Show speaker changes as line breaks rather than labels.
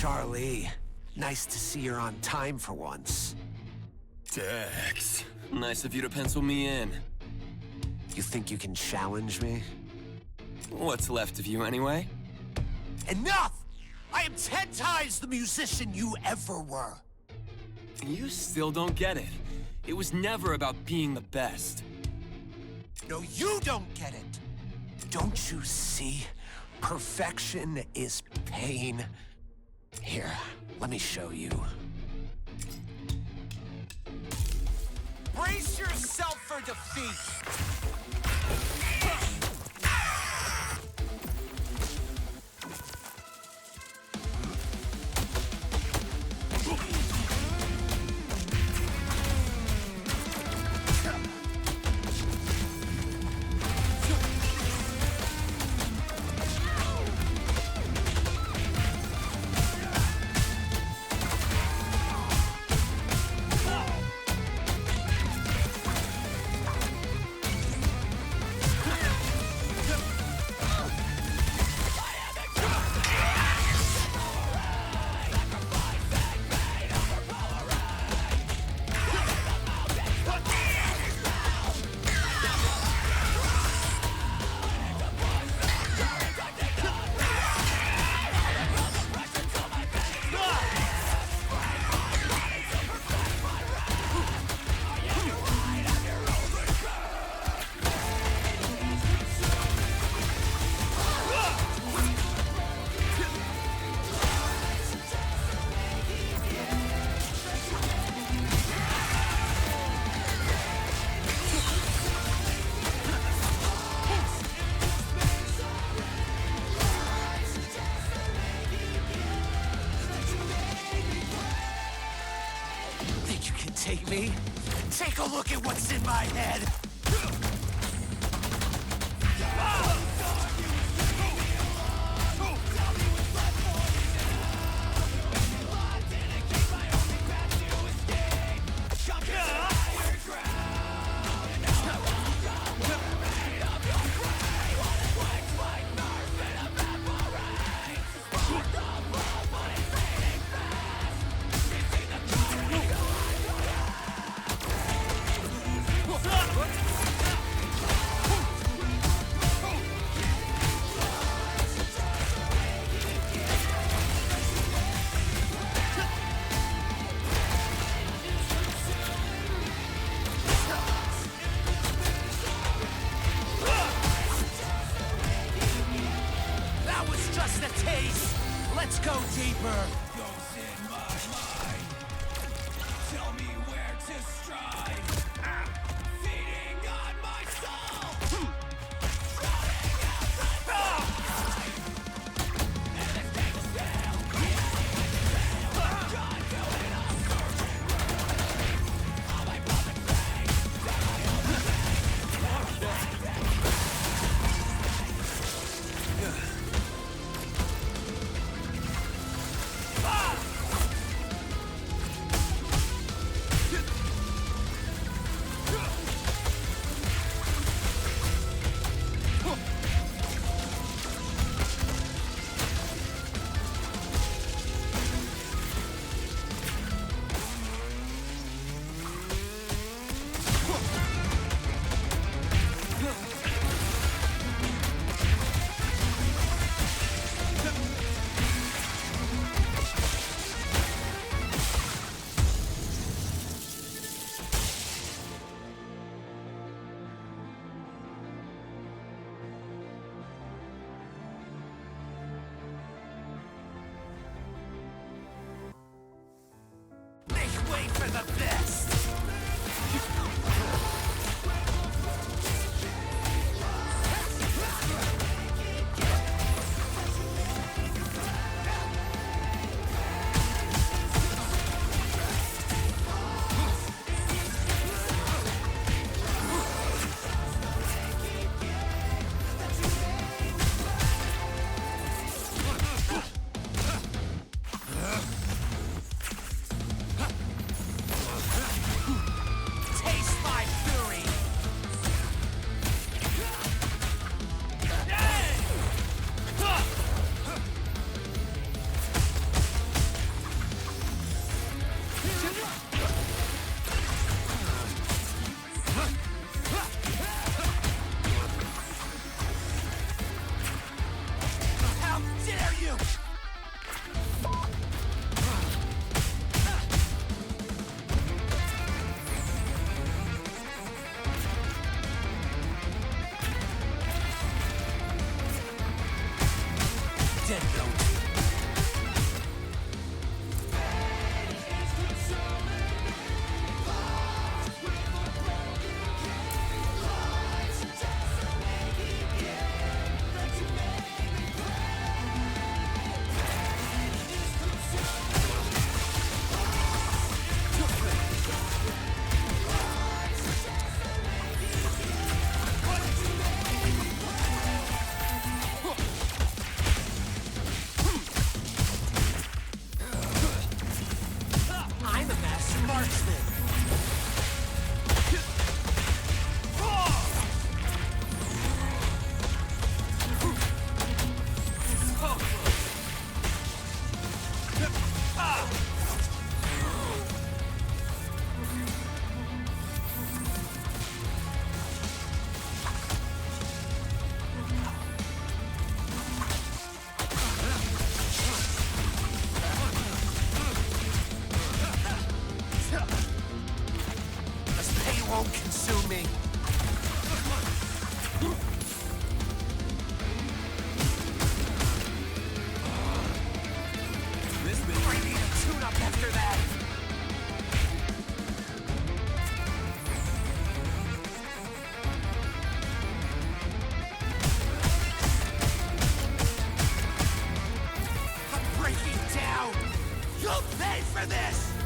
Charlie. Nice to see you're on time for once.
Dex, nice of you to pencil me in.
You think you can challenge me?
What's left of you, anyway?
Enough! I am 10 times the musician you ever were.
You still don't get it. It was never about being the best.
No, you don't get it. Don't you see? Perfection is pain. Here, let me show you. Brace yourself for defeat. Take me? Take a look at what's in my head! Let's go deeper! Goes in my mind. Tell me where to strike. Feeding on my soul. Running out the time. And this game is still. God doing a searching room. All my public face. That I wait for the best!
This pain won't consume me. I need a tune-up after that. I'm breaking down. You'll pay for this.